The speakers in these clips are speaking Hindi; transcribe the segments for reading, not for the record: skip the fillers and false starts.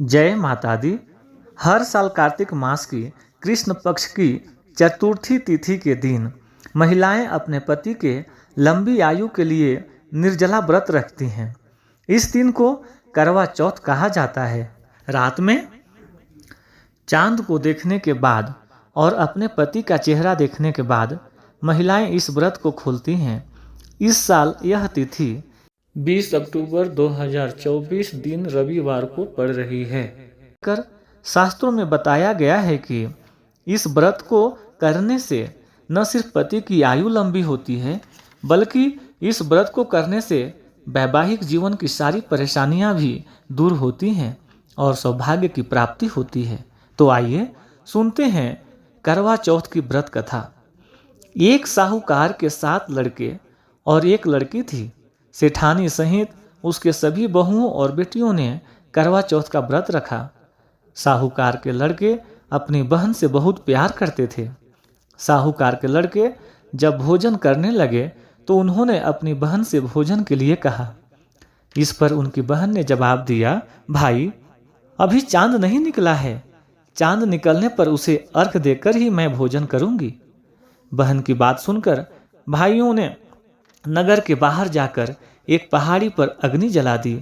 जय माता दी। हर साल कार्तिक मास की कृष्ण पक्ष की चतुर्थी तिथि के दिन महिलाएं अपने पति के लंबी आयु के लिए निर्जला व्रत रखती हैं। इस दिन को करवा चौथ कहा जाता है। रात में चांद को देखने के बाद और अपने पति का चेहरा देखने के बाद महिलाएं इस व्रत को खोलती हैं। इस साल यह तिथि 20 अक्टूबर 2024 दिन रविवार को पड़ रही है। शास्त्रों में बताया गया है कि इस व्रत को करने से न सिर्फ पति की आयु लंबी होती है, बल्कि इस व्रत को करने से वैवाहिक जीवन की सारी परेशानियां भी दूर होती हैं और सौभाग्य की प्राप्ति होती है। तो आइए सुनते हैं करवा चौथ की व्रत कथा। एक साहूकार के 7 लड़के और एक लड़की थी। सेठानी सहित उसके सभी बहुओं और बेटियों ने करवा चौथ का व्रत रखा। साहूकार के लड़के अपनी बहन से बहुत प्यार करते थे। साहूकार के लड़के जब भोजन करने लगे तो उन्होंने अपनी बहन से भोजन के लिए कहा। इस पर उनकी बहन ने जवाब दिया, भाई अभी चांद नहीं निकला है, चांद निकलने पर उसे अर्घ देकर ही मैं भोजन करूंगी। बहन की बात सुनकर भाइयों ने नगर के बाहर जाकर एक पहाड़ी पर अग्नि जला दी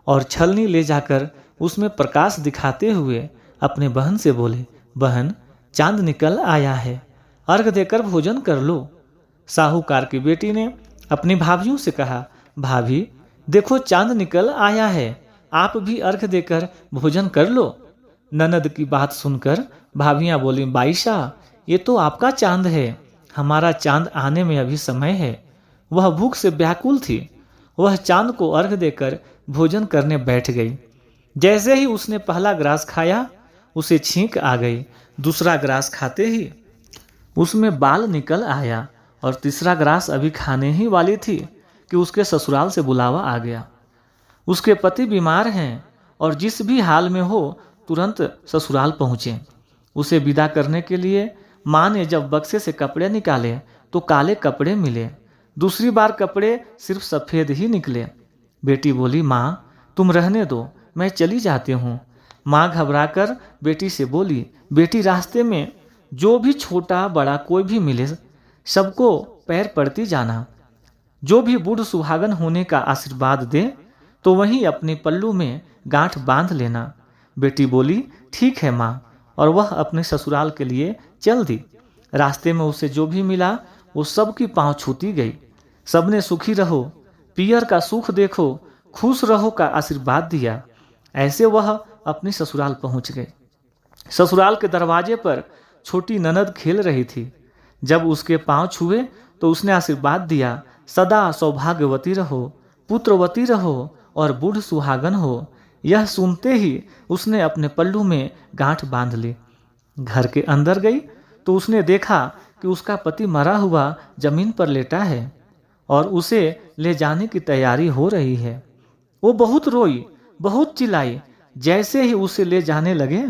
और छलनी ले जाकर उसमें प्रकाश दिखाते हुए अपने बहन से बोले, बहन चांद निकल आया है, अर्घ देकर भोजन कर लो। साहूकार की बेटी ने अपनी भाभियों से कहा, भाभी देखो चांद निकल आया है, आप भी अर्घ देकर भोजन कर लो। ननद की बात सुनकर भाभियां बोली, बाईशा ये तो आपका चांद है, हमारा चांद आने में अभी समय है। वह भूख से व्याकुल थी। वह चांद को अर्घ देकर भोजन करने बैठ गई। जैसे ही उसने पहला ग्रास खाया उसे छींक आ गई। दूसरा ग्रास खाते ही उसमें बाल निकल आया और तीसरा ग्रास अभी खाने ही वाली थी कि उसके ससुराल से बुलावा आ गया। उसके पति बीमार हैं और जिस भी हाल में हो तुरंत ससुराल पहुँचे। उसे विदा करने के लिए माँ ने जब बक्से से कपड़े निकाले तो काले कपड़े मिले। दूसरी बार कपड़े सिर्फ सफ़ेद ही निकले। बेटी बोली, माँ तुम रहने दो, मैं चली जाती हूँ। माँ घबराकर बेटी से बोली, बेटी रास्ते में जो भी छोटा बड़ा कोई भी मिले सबको पैर पड़ती जाना। जो भी बूढ़ सुहागन होने का आशीर्वाद दे तो वहीं अपने पल्लू में गांठ बांध लेना। बेटी बोली, ठीक है माँ, और वह अपने ससुराल के लिए चल दी। रास्ते में उसे जो भी मिला वो सबकी पांव छूती गई। सबने सुखी रहो, पियर का सुख देखो, खुश रहो का आशीर्वाद दिया। ऐसे वह अपने ससुराल पहुंच गए। ससुराल के दरवाजे पर छोटी ननद खेल रही थी। जब उसके पांव छुए तो उसने आशीर्वाद दिया, सदा सौभाग्यवती रहो, पुत्रवती रहो और बूढ़ सुहागन हो। यह सुनते ही उसने अपने पल्लू में गांठ बांध ली। घर के अंदर गई तो उसने देखा कि उसका पति मरा हुआ जमीन पर लेटा है और उसे ले जाने की तैयारी हो रही है। वो बहुत रोई, बहुत चिल्लाई। जैसे ही उसे ले जाने लगे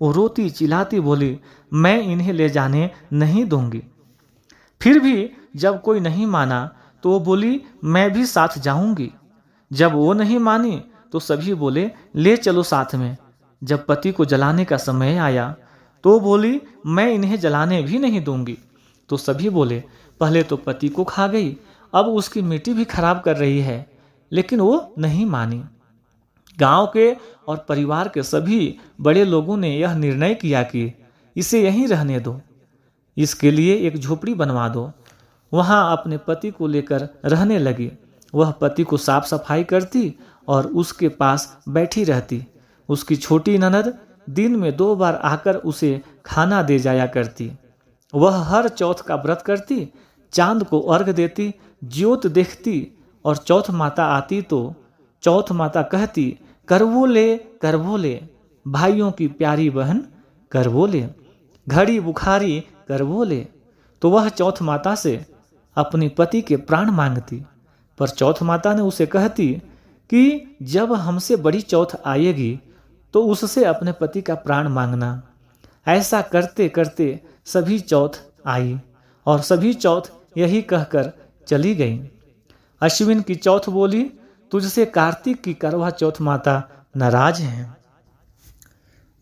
वो रोती चिल्लाती बोली, मैं इन्हें ले जाने नहीं दूंगी। फिर भी जब कोई नहीं माना तो वो बोली, मैं भी साथ जाऊंगी। जब वो नहीं मानी तो सभी बोले, ले चलो साथ में। जब पति को जलाने का समय आया तो बोली, मैं इन्हें जलाने भी नहीं दूंगी। तो सभी बोले, पहले तो पति को खा गई, अब उसकी मिट्टी भी खराब कर रही है। लेकिन वो नहीं मानी। गांव के और परिवार के सभी बड़े लोगों ने यह निर्णय किया कि इसे यहीं रहने दो, इसके लिए एक झोपड़ी बनवा दो। वहां अपने पति को लेकर रहने लगी। वह पति को साफ सफाई करती और उसके पास बैठी रहती। उसकी छोटी ननद दिन में 2 बार आकर उसे खाना दे जाया करती। वह हर चौथ का व्रत करती, चांद को अर्घ देती, ज्योत देखती और चौथ माता आती तो चौथ माता कहती, करवो ले भाइयों की प्यारी बहन करवो ले, घड़ी बुखारी करवो ले। तो वह चौथ माता से अपने पति के प्राण मांगती। पर चौथ माता ने उसे कहती कि जब हमसे बड़ी चौथ आएगी तो उससे अपने पति का प्राण मांगना। ऐसा करते करते सभी चौथ आई और सभी चौथ यही कहकर चली गई। अश्विन की चौथ बोली, तुझसे कार्तिक की करवा चौथ माता नाराज हैं।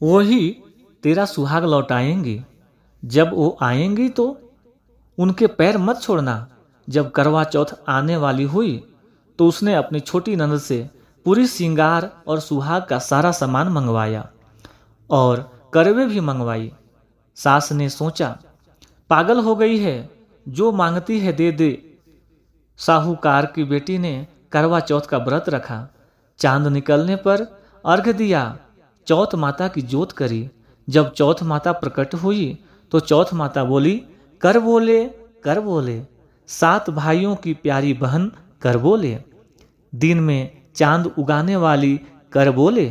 वही तेरा सुहाग लौटाएंगी। जब वो आएंगी तो उनके पैर मत छोड़ना। जब करवा चौथ आने वाली हुई तो उसने अपनी छोटी ननद से पूरी श्रृंगार और सुहाग का सारा सामान मंगवाया और करवे भी मंगवाई। सास ने सोचा, पागल हो गई है, जो मांगती है दे दे। साहूकार की बेटी ने करवा चौथ का व्रत रखा। चांद निकलने पर अर्घ दिया, चौथ माता की जोत करी। जब चौथ माता प्रकट हुई तो चौथ माता बोली, कर बोले कर बोले, 7 भाइयों की प्यारी बहन कर बोले। दिन में चांद उगाने वाली कर बोले,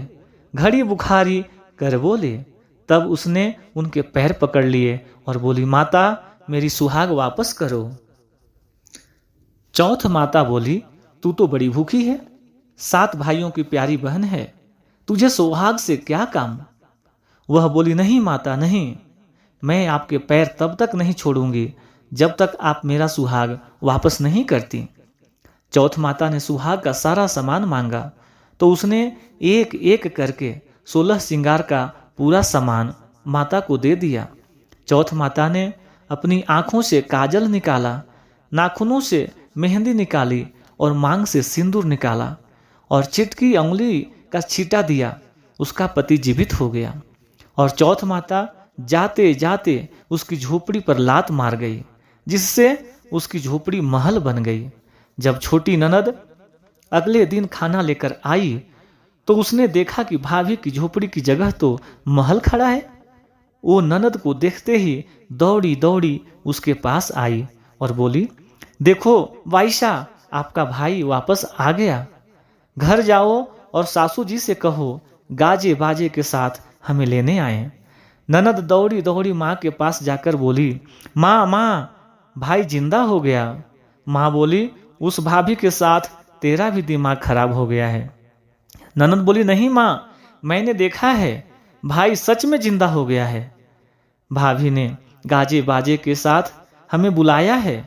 घड़ी बुखारी कर बोले। तब उसने उनके पैर पकड़ लिए और बोली, माता मेरी सुहाग वापस करो। चौथ माता बोली, तू तो बड़ी भूखी है, 7 भाइयों की प्यारी बहन है, तुझे सुहाग से क्या काम। वह बोली, नहीं माता नहीं, मैं आपके पैर तब तक नहीं छोड़ूंगी जब तक आप मेरा सुहाग वापस नहीं करती। चौथ माता ने सुहाग का सारा सामान मांगा तो उसने एक एक करके 16 श्रृंगार का पूरा सामान माता को दे दिया। चौथ माता ने अपनी आंखों से काजल निकाला, नाखूनों से मेहंदी निकाली और मांग से सिंदूर निकाला और चिटकी उंगली का छींटा दिया। उसका पति जीवित हो गया और चौथ माता जाते जाते उसकी झोपड़ी पर लात मार गई, जिससे उसकी झोपड़ी महल बन गई। जब छोटी ननद अगले दिन खाना लेकर आई तो उसने देखा कि भाभी की झोपड़ी की जगह तो महल खड़ा है। वो ननद को देखते ही दौड़ी दौड़ी उसके पास आई और बोली, देखो वाइशा, आपका भाई वापस आ गया। घर जाओ और सासू जी से कहो गाजे बाजे के साथ हमें लेने आए। ननद दौड़ी दौड़ी माँ के पास जाकर बोली, माँ माँ, भाई जिंदा हो गया। माँ बोली, उस भाभी के साथ तेरा भी दिमाग खराब हो गया है। ननद बोली, नहीं माँ, मैंने देखा है, भाई सच में जिंदा हो गया है। भाभी ने गाजे बाजे के साथ हमें बुलाया है।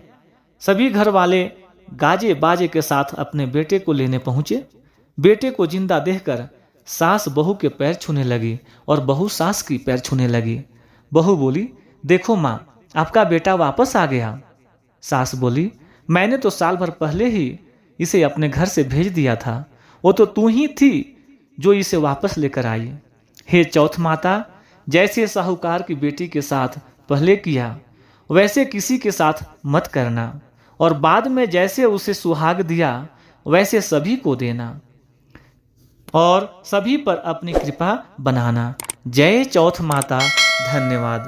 सभी घर वाले गाजे बाजे के साथ अपने बेटे को लेने पहुंचे। बेटे को जिंदा देखकर सास बहू के पैर छूने लगी और बहू सास की पैर छूने लगी। बहू बोली, देखो माँ, आपका बेटा वापस आ गया। सास बोली, मैंने तो साल भर पहले ही इसे अपने घर से भेज दिया था, वो तो तू ही थी जो इसे वापस लेकर आई। हे चौथ माता, जैसे साहूकार की बेटी के साथ पहले किया वैसे किसी के साथ मत करना, और बाद में जैसे उसे सुहाग दिया वैसे सभी को देना और सभी पर अपनी कृपा बनाना। जय चौथ माता। धन्यवाद।